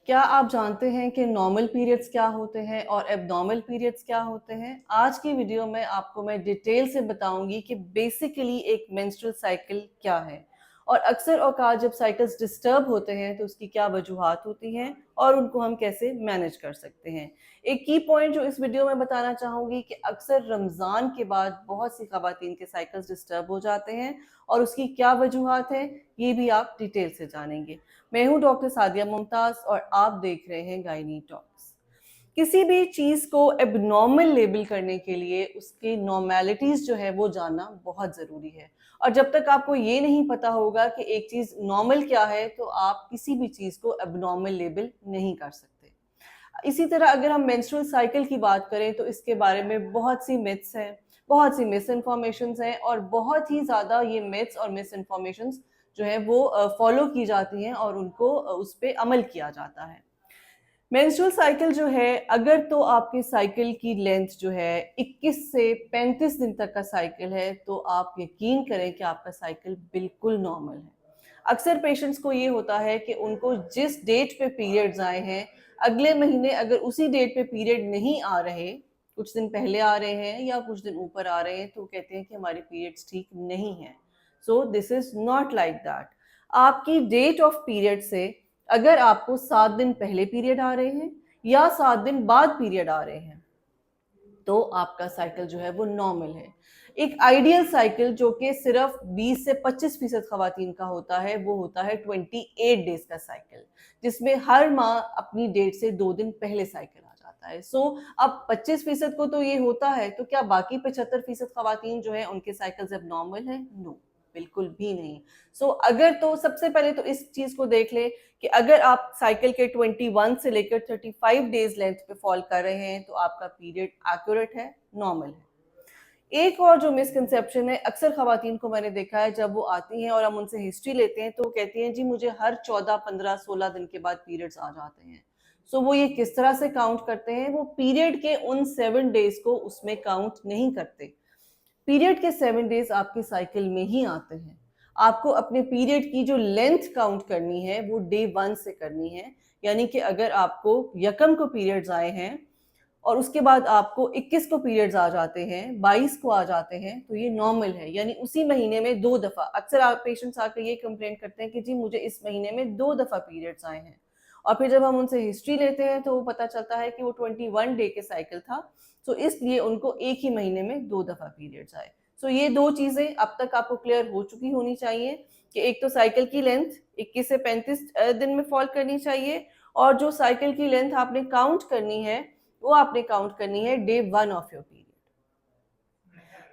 क्या आप जानते हैं कि नॉर्मल पीरियड्स क्या होते हैं और एबनॉर्मल पीरियड्स क्या होते हैं? आज की वीडियो में आपको मैं डिटेल से बताऊंगी कि बेसिकली एक मेंस्ट्रुअल साइकिल क्या है और अक्सर औकात जब साइकिल्स डिस्टर्ब होते हैं तो उसकी क्या वजूहात होती हैं और उनको हम कैसे मैनेज कर सकते हैं। एक की पॉइंट जो इस वीडियो में बताना चाहूँगी कि अक्सर रमज़ान के बाद बहुत सी ख़वातीन के साइकिल्स डिस्टर्ब हो जाते हैं और उसकी क्या वजूहात हैं, ये भी आप डिटेल से जानेंगे। मैं हूं डॉक्टर सादिया मुमताज और आप देख रहे हैं गायनी टॉक्स। किसी भी चीज को एबनॉर्मल लेबल करने के लिए उसकी नॉर्मेलिटीज जो है वो जानना बहुत जरूरी है। और जब तक आपको ये नहीं पता होगा कि एक चीज नॉर्मल क्या है तो आप किसी भी चीज को एबनॉर्मल लेबल नहीं कर सकते। इसी तरह अगर हम मेंस्ट्रुअल साइकिल की बात करें तो इसके बारे में बहुत सी मिथ्स हैं, बहुत सी मिस इन्फॉर्मेशन हैं और बहुत ही ज़्यादा ये मिथ्स और मिस इन्फॉर्मेशन जो है वो फॉलो की जाती हैं और उनको उस पर अमल किया जाता है। मेंस्ट्रुअल साइकिल जो है, अगर तो आपकी साइकिल की लेंथ जो है 21 से 35 दिन तक का साइकिल है तो आप यकीन करें कि आपका साइकिल बिल्कुल नॉर्मल है। अक्सर पेशेंट्स को ये होता है कि उनको जिस डेट पे पीरियड्स आए हैं अगले महीने अगर उसी डेट पे पीरियड नहीं आ रहे, कुछ दिन पहले आ रहे हैं या कुछ दिन ऊपर आ रहे हैं, तो कहते हैं कि हमारे पीरियड्स ठीक नहीं है। So this is not like that. आपकी डेट ऑफ पीरियड से अगर आपको 7 दिन पहले पीरियड आ रहे हैं या 7 दिन बाद पीरियड आ रहे हैं तो आपका साइकिल जो है वो नॉर्मल है। एक आइडियल साइकिल जो कि सिर्फ 20 से 25% खवातीन का होता है वो होता है 28 डेज का साइकिल, जिसमें हर माह अपनी डेट से 2 दिन पहले साइकिल आ जाता है। सो अब 25% को तो ये होता है, तो क्या बाकी 75% खवातीन जो है उनके साइकिल्स अब नॉर्मल है? नो, बिल्कुल भी नहीं। अगर तो सबसे पहले तो इस चीज को देख ले कि अगर आप साइकिल के 21 से लेकर 35 डेज लेंथ पे फॉल कर रहे हैं तो आपका पीरियड एक्यूरेट है, नॉर्मल है। एक और जो मिसकंसेप्शन है, अक्सर खवातीन को मैंने देखा है जब वो आती हैं और हम उनसे हिस्ट्री लेते हैं तो कहती हैं जी मुझे हर 14, 15, 16 दिन के बाद पीरियड्स आ जाते हैं। वो ये किस तरह से काउंट करते हैं? वो पीरियड के उन 7 डेज को उसमें काउंट नहीं करते। पीरियड के 7 डेज आपके साइकिल में ही आते हैं। आपको अपने पीरियड की जो लेंथ काउंट करनी है वो डे 1 से करनी है। यानी कि अगर आपको यकम को पीरियड्स आए हैं और उसके बाद आपको 21 को पीरियड्स आ जाते हैं, 22 को आ जाते हैं, तो ये नॉर्मल है। यानी उसी महीने में 2 दफा, अक्सर आप पेशेंट्स आकर ये कंप्लेन करते हैं कि जी मुझे इस महीने में 2 दफा पीरियड्स आए हैं। और फिर जब हम उनसे हिस्ट्री लेते हैं तो वो पता चलता है कि वो 21 डे के साइकिल था। इसलिए उनको एक ही महीने में 2 दफा पीरियड्स आए। ये दो चीजें अब तक आपको क्लियर हो चुकी होनी चाहिए कि एक तो साइकिल की लेंथ 21 से 35 दिन में फॉल करनी चाहिए और जो साइकिल की लेंथ आपने काउंट करनी है वो आपने काउंट करनी है डे 1 ऑफ योर पीरियड।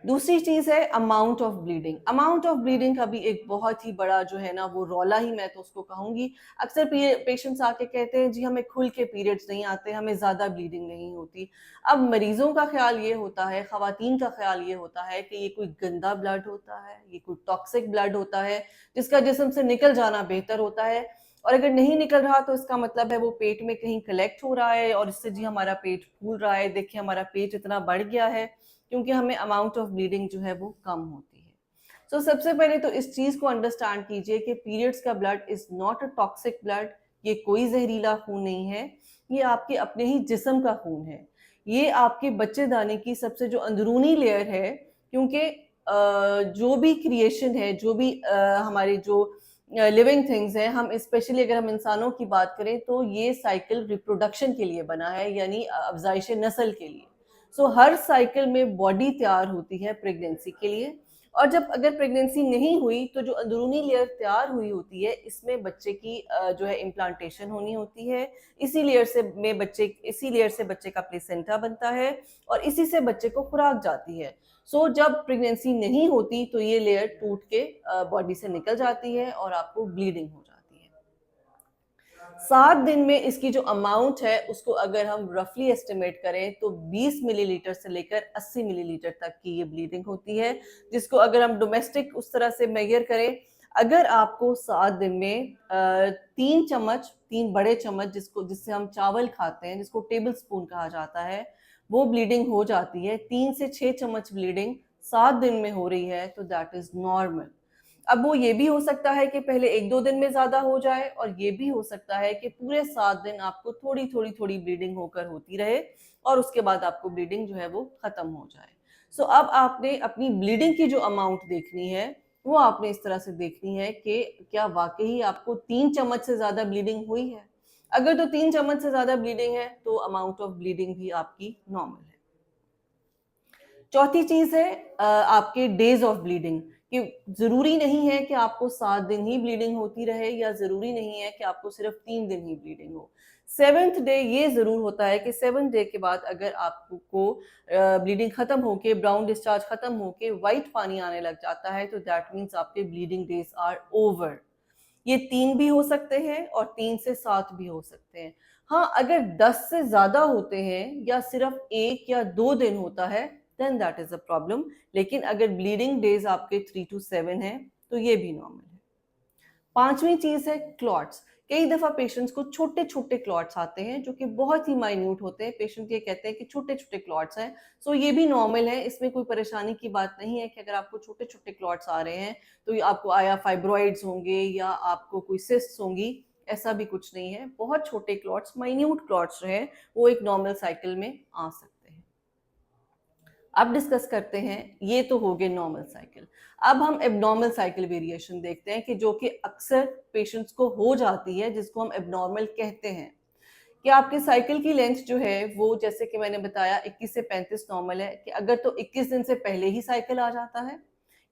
दूसरी चीज है amount of bleeding. Amount of bleeding का भी एक बहुत ही बड़ा जो है ना वो रौला ही मैं तो उसको कहूंगी। अक्सर पेशेंट्स आके कहते हैं जी हमें खुल के पीरियड्स नहीं आते, हमें ज्यादा ब्लीडिंग नहीं होती। अब मरीजों का ख्याल ये होता है, खवातीन का ख्याल ये होता है कि ये कोई गंदा ब्लड होता है, ये कोई टॉक्सिक ब्लड होता है जिसका जिस्म से निकल जाना बेहतर होता है। और अगर नहीं निकल रहा तो इसका मतलब है वो पेट में कहीं कलेक्ट हो रहा है और इससे जी हमारा पेट फूल रहा है, देखिए हमारा पेट इतना बढ़ गया है, क्योंकि हमें अमाउंट ऑफ ब्लीडिंग जो है वो कम होती है। सबसे पहले तो इस चीज को अंडरस्टैंड कीजिए कि पीरियड्स का blood is not a toxic blood. ये कोई जहरीला खून नहीं है, ये आपके अपने ही जिस्म का खून है। ये आपके बच्चेदानी की सबसे जो अंदरूनी लेयर है, क्योंकि जो भी क्रिएशन है, जो भी हमारे जो लिविंग थिंग्स हैं, हम स्पेशली अगर हम इंसानों की बात करें तो ये साइकिल रिप्रोडक्शन के लिए बना है, यानी अफजाइश नस्ल के लिए। हर साइकिल में बॉडी तैयार होती है प्रेगनेंसी के लिए। और जब अगर प्रेगनेंसी नहीं हुई तो जो अंदरूनी लेयर तैयार हुई होती है इसमें बच्चे की जो है इम्प्लांटेशन होनी होती है। इसी लेयर से बच्चे का प्लेसेंटा बनता है और इसी से बच्चे को खुराक जाती है। जब प्रेगनेंसी नहीं होती तो ये लेयर टूट के बॉडी से निकल जाती है और आपको ब्लीडिंग हो जाती है। 7 दिन में इसकी जो अमाउंट है उसको अगर हम रफली एस्टिमेट करें तो 20 मिलीलीटर से लेकर 80 मिलीलीटर तक की ये ब्लीडिंग होती है, जिसको अगर हम डोमेस्टिक उस तरह से मेजर करें, अगर आपको 7 दिन में 3 चम्मच, 3 बड़े चम्मच जिससे हम चावल खाते हैं, जिसको टेबल स्पून कहा जाता है, वो ब्लीडिंग हो जाती है, 3 से 6 चम्मच ब्लीडिंग 7 दिन में हो रही है तो दैट इज नॉर्मल। अब वो ये भी हो सकता है कि पहले 1-2 दिन में ज्यादा हो जाए, और ये भी हो सकता है कि पूरे 7 दिन आपको थोड़ी थोड़ी थोड़ी ब्लीडिंग होकर होती रहे और उसके बाद आपको ब्लीडिंग जो है वो खत्म हो जाए। सो अब आपने अपनी ब्लीडिंग की जो अमाउंट देखनी है वो आपने इस तरह से देखनी है कि क्या वाकई आपको 3 चम्मच से ज्यादा ब्लीडिंग हुई है। अगर तो 3 चम्मच से ज्यादा ब्लीडिंग है तो अमाउंट ऑफ ब्लीडिंग भी आपकी नॉर्मल है। चौथी चीज है आपके डेज ऑफ ब्लीडिंग, कि जरूरी नहीं है कि आपको 7 दिन ही ब्लीडिंग होती रहे, या जरूरी नहीं है कि आपको सिर्फ 3 दिन ही ब्लीडिंग हो। 7th डे ये जरूर होता है कि 7th डे के बाद अगर आपको ब्लीडिंग खत्म होके, ब्राउन डिस्चार्ज खत्म होके व्हाइट पानी आने लग जाता है, तो दैट मीन्स आपके ब्लीडिंग डेज आर ओवर। ये 3 भी हो सकते हैं और 3 से 7 भी हो सकते हैं। हाँ, अगर 10 से ज्यादा होते हैं या सिर्फ 1 या 2 दिन होता है, then that is a problem. लेकिन अगर ब्लीडिंग डेज आपके 3 to 7 हैं तो ये भी नॉर्मल है। पांचवी चीज है क्लॉट्स। कई दफा पेशेंट्स को छोटे छोटे क्लॉट्स आते हैं जो कि बहुत ही माइन्यूट होते हैं। पेशेंट ये कहते हैं कि छोटे छोटे क्लॉट्स हैं। सो ये भी नॉर्मल है, इसमें कोई परेशानी की बात नहीं है कि अगर आपको छोटे छोटे क्लॉट्स आ रहे हैं तो ये आपको आया फाइब्रॉइड्स होंगे या आपको कोई सिस्ट्स होंगी। ऐसा भी कुछ नहीं है। बहुत छोटे क्लॉट्स, माइन्यूट क्लॉट्स जो है वो एक नॉर्मल साइकिल में आ सकते हैं। अब डिस्कस करते हैं, ये तो हो गए नॉर्मल साइकिल। अब हम एबनॉर्मल साइकिल वेरिएशन देखते हैं कि जो कि अक्सर पेशेंट्स को हो जाती है, जिसको हम एबनॉर्मल कहते हैं। कि आपके साइकिल की लेंथ जो है वो, जैसे कि मैंने बताया, 21 से 35 नॉर्मल है। कि अगर तो 21 दिन से पहले ही साइकिल आ जाता है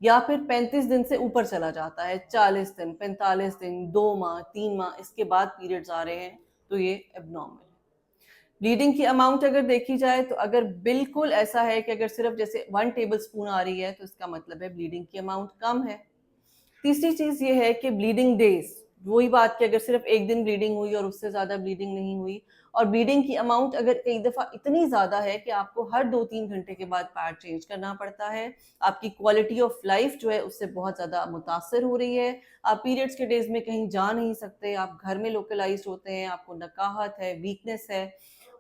या फिर 35 दिन से ऊपर चला जाता है, 40 दिन, 45 दिन, 2 माह, 3 माह इसके बाद पीरियड्स आ रहे हैं, तो ये एबनॉर्मल है। ब्लीडिंग की अमाउंट अगर देखी जाए तो अगर बिल्कुल ऐसा है कि अगर सिर्फ जैसे 1 टेबल स्पून आ रही है तो इसका मतलब है ब्लीडिंग की अमाउंट कम है। तीसरी चीज ये है कि ब्लीडिंग डेज, वही बात कि अगर सिर्फ 1 दिन ब्लीडिंग हुई और उससे ज्यादा ब्लीडिंग नहीं हुई, और ब्लीडिंग की अमाउंट अगर कई दफा इतनी ज्यादा है कि आपको हर 2-3 घंटे के बाद पैड चेंज करना पड़ता है, आपकी क्वालिटी ऑफ लाइफ जो है उससे बहुत ज्यादा मुतासर हो रही है, आप पीरियड्स के डेज में कहीं जा नहीं सकते, आप घर में लोकलाइज होते हैं, आपको नकाहत है, वीकनेस है,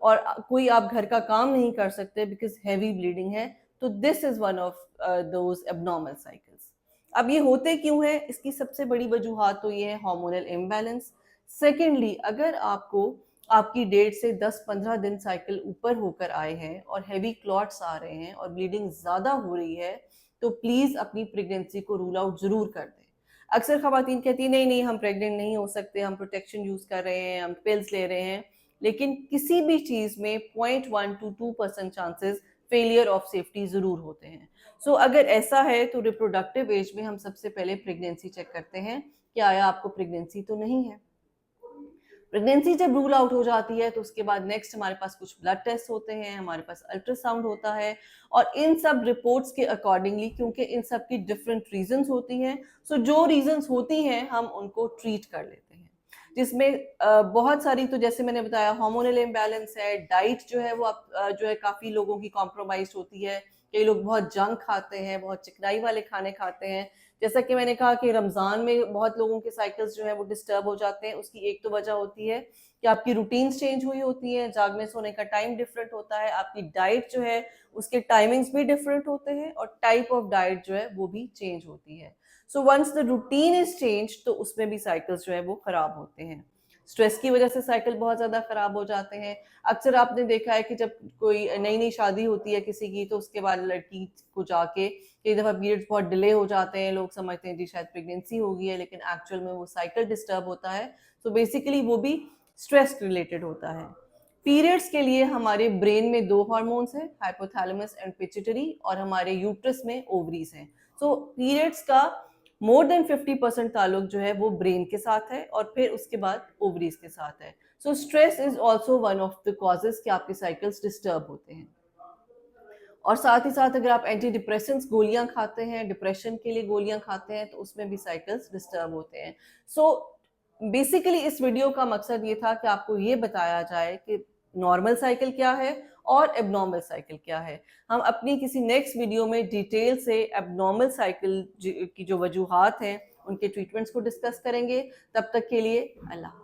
और कोई आप घर का काम नहीं कर सकते बिकॉज हैवी ब्लीडिंग है, तो this is one of those abnormal cycles. अब ये होते क्यों है? इसकी सबसे बड़ी वजूहात तो ये है हार्मोनल इम्बैलेंस। सेकेंडली, अगर आपको आपकी डेट से 10-15 दिन साइकिल ऊपर होकर आए हैं और हैवी क्लॉट्स आ रहे हैं और ब्लीडिंग ज्यादा हो रही है, तो प्लीज अपनी प्रेगनेंसी को रूल आउट जरूर कर दें। अक्सर खवातीन कहती नहीं नहीं हम प्रेग्नेंट नहीं हो सकते, हम प्रोटेक्शन यूज कर रहे हैं, हम पिल्स ले रहे हैं, लेकिन किसी भी चीज में 0.1 to 2% chances failure of safety जरूर होते हैं। सो अगर ऐसा है तो रिप्रोडक्टिव एज में हम सबसे पहले प्रेगनेंसी चेक करते हैं कि आया आपको प्रेगनेंसी तो नहीं है। प्रेगनेंसी जब रूल आउट हो जाती है तो उसके बाद नेक्स्ट हमारे पास कुछ ब्लड टेस्ट होते हैं, हमारे पास अल्ट्रासाउंड होता है, और इन सब रिपोर्ट्स के अकॉर्डिंगली, क्योंकि इन सब की डिफरेंट रीजंस होती हैं, सो जो रीजंस होती हैं हम उनको ट्रीट कर लेते हैं, जिसमें बहुत सारी, तो जैसे मैंने बताया हार्मोनल इम्बैलेंस है, डाइट जो है वो जो है काफी लोगों की कॉम्प्रोमाइज होती है। कई लोग बहुत जंक खाते हैं, बहुत चिकनाई वाले खाने खाते हैं। जैसा कि मैंने कहा कि रमजान में बहुत लोगों के साइकिल्स जो है वो डिस्टर्ब हो जाते हैं। उसकी एक तो वजह होती है कि आपकी रूटीन्स चेंज हुई होती है, जागने सोने का टाइम डिफरेंट होता है, आपकी डाइट जो है उसके टाइमिंग्स भी डिफरेंट होते हैं, और टाइप ऑफ डाइट जो है वो भी चेंज होती है। So once the routine is change तो उसमें भी साइकिल्स जो है वो खराब होते हैं। स्ट्रेस की वजह से साइकिल बहुत ज्यादा खराब हो जाते हैं। अक्सर आपने देखा है कि जब कोई नई नई शादी होती है किसी की, तो उसके बाद लड़की को जाके कई दफा पीरियड्स बहुत डिले हो जाते हैं, लोग समझते हैं जी शायद प्रेगनेंसी हो गई है, लेकिन एक्चुअल में वो साइकिल डिस्टर्ब होता है। तो बेसिकली वो भी स्ट्रेस रिलेटेड होता है। पीरियड्स के लिए हमारे ब्रेन में 2 हार्मोन्स हैं, हाइपोथैलेमस एंड पिट्यूटरी, और हमारे यूट्रस में ओवरीज हैं। सो पीरियड्स का मोर देन 50% ताल्लुक जो है वो ब्रेन के साथ है, और फिर उसके बाद ओवरीज के साथ है। So stress is also one of the causes कि आपके साइकिल्स डिस्टर्ब होते हैं। और साथ ही साथ अगर आप एंटी डिप्रेसेंट्स गोलियां खाते हैं, डिप्रेशन के लिए गोलियां खाते हैं, तो उसमें भी साइकिल्स डिस्टर्ब होते हैं। सो बेसिकली इस वीडियो का मकसद ये था कि आपको ये बताया जाए कि नॉर्मल साइकिल क्या है और एबनॉर्मल साइकिल क्या है। हम अपनी किसी नेक्स्ट वीडियो में डिटेल से एबनॉर्मल साइकिल की जो वजूहात हैं उनके ट्रीटमेंट्स को डिस्कस करेंगे। तब तक के लिए अल्लाह।